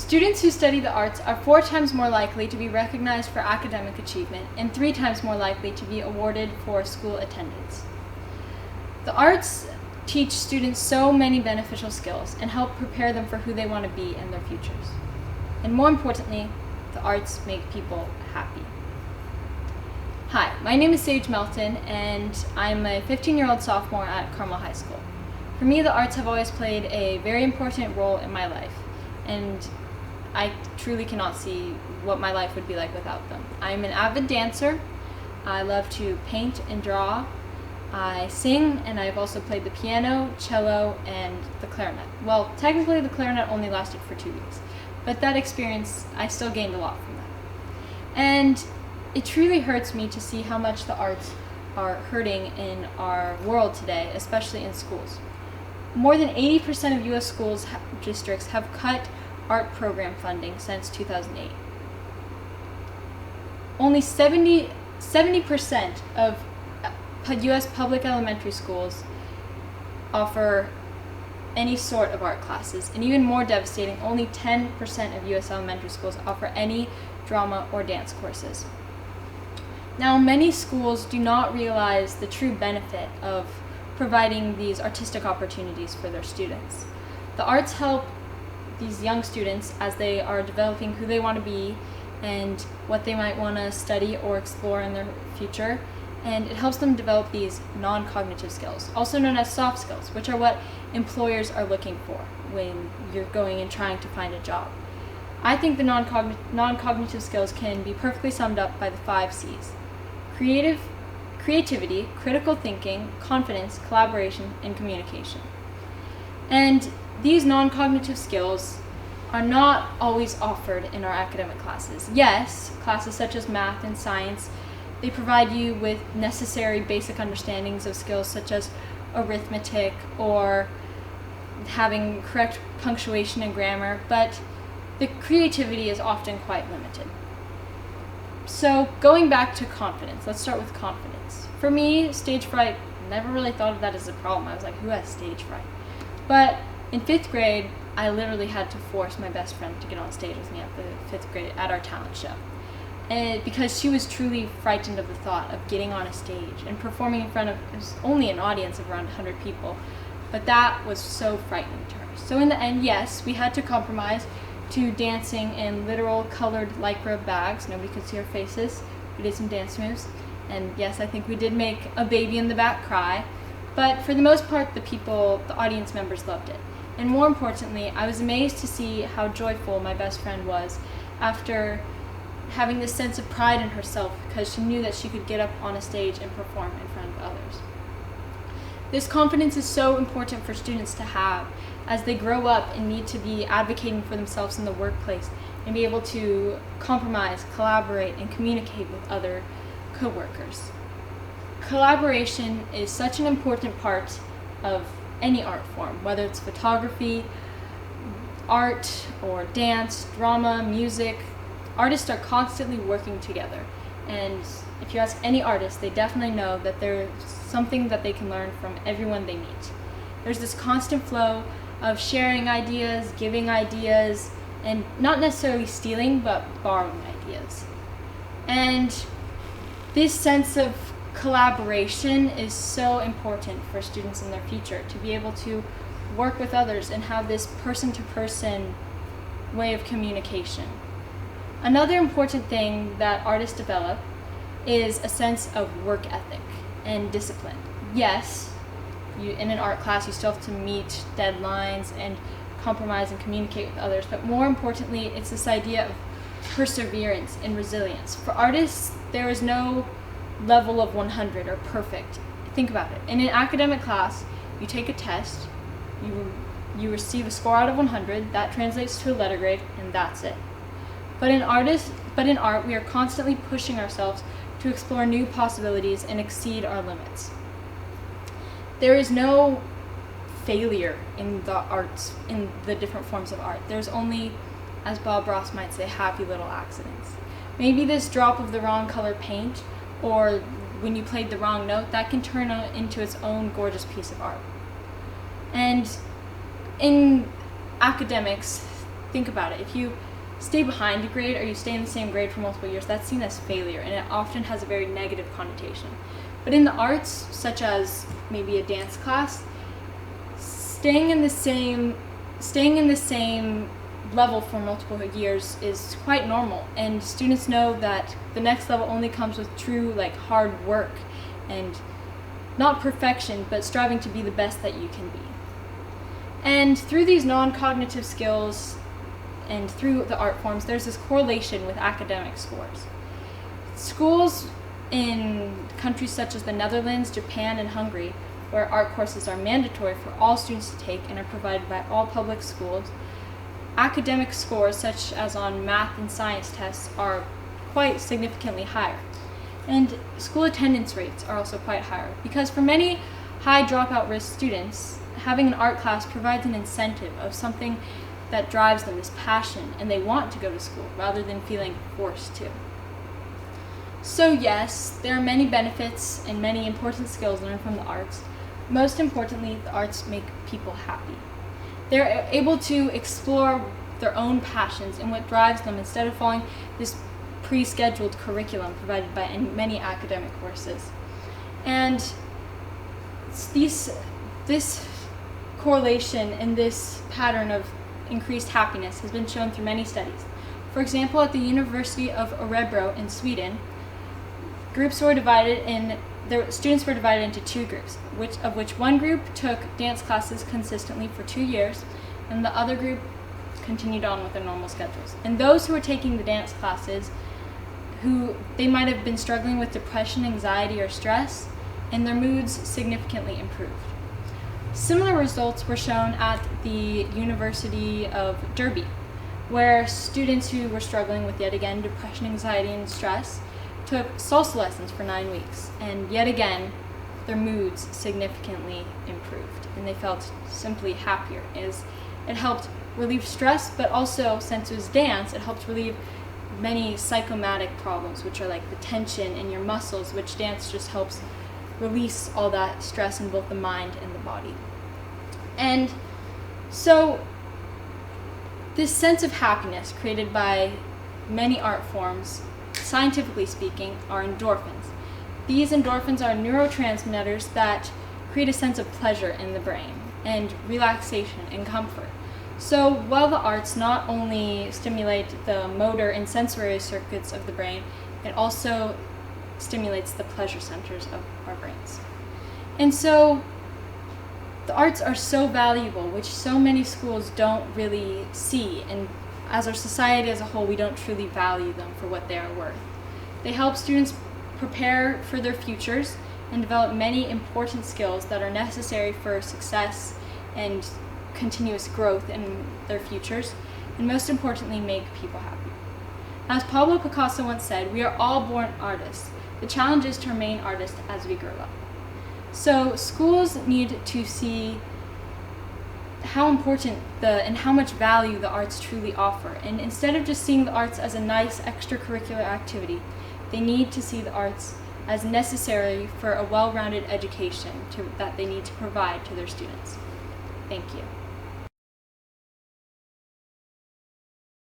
Students who study the arts are 4 times more likely to be recognized for academic achievement and 3 times more likely to be awarded for school attendance. The arts teach students so many beneficial skills and help prepare them for who they want to be in their futures. And more importantly, the arts make people happy. Hi, my name is Sage Melton, and I'm a 15-year-old sophomore at Carmel High School. For me, the arts have always played a very important role in my life, and I truly cannot see what my life would be like without them. I'm an avid dancer. I love to paint and draw. I sing, and I've also played the piano, cello, and the clarinet. Well, technically the clarinet only lasted for 2 weeks, but that experience, I still gained a lot from that. And it truly hurts me to see how much the arts are hurting in our world today, especially in schools. More than 80% of U.S. schools districts have cut art program funding since 2008. Only 70% of U.S. public elementary schools offer any sort of art classes, and even more devastating, only 10% of U.S. elementary schools offer any drama or dance courses. Now, many schools do not realize the true benefit of providing these artistic opportunities for their students. The arts help these young students as they are developing who they want to be and what they might want to study or explore in their future, and it helps them develop these non-cognitive skills, also known as soft skills, which are what employers are looking for when you're going and trying to find a job. I think the non-cognitive skills can be perfectly summed up by the 5 C's: creativity, critical thinking, confidence, collaboration, and communication. And these non-cognitive skills are not always offered in our academic classes. Yes, classes such as math and science, they provide you with necessary basic understandings of skills such as arithmetic or having correct punctuation and grammar, but the creativity is often quite limited. So going back to confidence, let's start with confidence. For me, stage fright, never really thought of that as a problem. I was like, who has stage fright? But in 5th grade, I literally had to force my best friend to get on stage with me at the 5th grade at our talent show. And because she was truly frightened of the thought of getting on a stage and performing in front of, it was only an audience of around 100 people, but that was so frightening to her. So in the end, yes, we had to compromise to dancing in literal colored Lycra bags. Nobody could see our faces. We did some dance moves. And yes, I think we did make a baby in the back cry. But for the most part, the audience members loved it. And more importantly, I was amazed to see how joyful my best friend was after having this sense of pride in herself because she knew that she could get up on a stage and perform in front of others. This confidence is so important for students to have as they grow up and need to be advocating for themselves in the workplace and be able to compromise, collaborate, and communicate with other coworkers. Collaboration is such an important part of any art form, whether it's photography, art, or dance, drama, music. Artists are constantly working together, and if you ask any artist, they definitely know that there's something that they can learn from everyone they meet. There's this constant flow of sharing ideas, giving ideas, and not necessarily stealing, but borrowing ideas. And this sense of collaboration is so important for students in their future, to be able to work with others and have this person-to-person way of communication. Another important thing that artists develop is a sense of work ethic and discipline. Yes, in an art class you still have to meet deadlines and compromise and communicate with others, but more importantly, it's this idea of perseverance and resilience. For artists, there is no level of 100 or perfect. Think about it. In an academic class, you take a test, you receive a score out of 100, that translates to a letter grade, and that's it. But in art, we are constantly pushing ourselves to explore new possibilities and exceed our limits. There is no failure in the arts, in the different forms of art. There's only, as Bob Ross might say, happy little accidents. Maybe this drop of the wrong color paint, or when you played the wrong note, that can turn into its own gorgeous piece of art. And in academics, think about it. If you stay behind a grade or you stay in the same grade for multiple years, that's seen as failure, and it often has a very negative connotation. But in the arts, such as maybe a dance class, staying in the same level for multiple years is quite normal, and students know that the next level only comes with true hard work and not perfection, but striving to be the best that you can be. And through these non-cognitive skills and through the art forms, there's this correlation with academic scores. Schools in countries such as the Netherlands, Japan, and Hungary, where art courses are mandatory for all students to take and are provided by all public schools, academic scores such as on math and science tests are quite significantly higher. And school attendance rates are also quite higher, because for many high dropout risk students, having an art class provides an incentive of something that drives them, this passion, and they want to go to school rather than feeling forced to. So yes, there are many benefits and many important skills learned from the arts. Most importantly, the arts make people happy. They're able to explore their own passions and what drives them instead of following this pre-scheduled curriculum provided by many academic courses. And this correlation and this pattern of increased happiness has been shown through many studies. For example, at the University of Örebro in Sweden, students were divided into two groups, of which one group took dance classes consistently for 2 years, and the other group continued on with their normal schedules. And those who were taking the dance classes, they might have been struggling with depression, anxiety, or stress, and their moods significantly improved. Similar results were shown at the University of Derby, where students who were struggling with, yet again, depression, anxiety, and stress took salsa lessons for 9 weeks, and yet again, their moods significantly improved, and they felt simply happier. It helped relieve stress, but also, since it was dance, it helped relieve many psychosomatic problems, which are like the tension in your muscles, which dance just helps release all that stress in both the mind and the body. And so, this sense of happiness created by many art forms, scientifically speaking, are endorphins. These endorphins are neurotransmitters that create a sense of pleasure in the brain and relaxation and comfort. So while the arts not only stimulate the motor and sensory circuits of the brain, it also stimulates the pleasure centers of our brains. And so the arts are so valuable, which so many schools don't really see, and as our society as a whole, we don't truly value them for what they are worth. They help students prepare for their futures and develop many important skills that are necessary for success and continuous growth in their futures, and most importantly, make people happy. As Pablo Picasso once said, "We are all born artists. The challenge is to remain artists as we grow up." So schools need to see how important and how much value the arts truly offer, and instead of just seeing the arts as a nice extracurricular activity, they need to see the arts as necessary for a well-rounded education that they need to provide to their students. Thank you.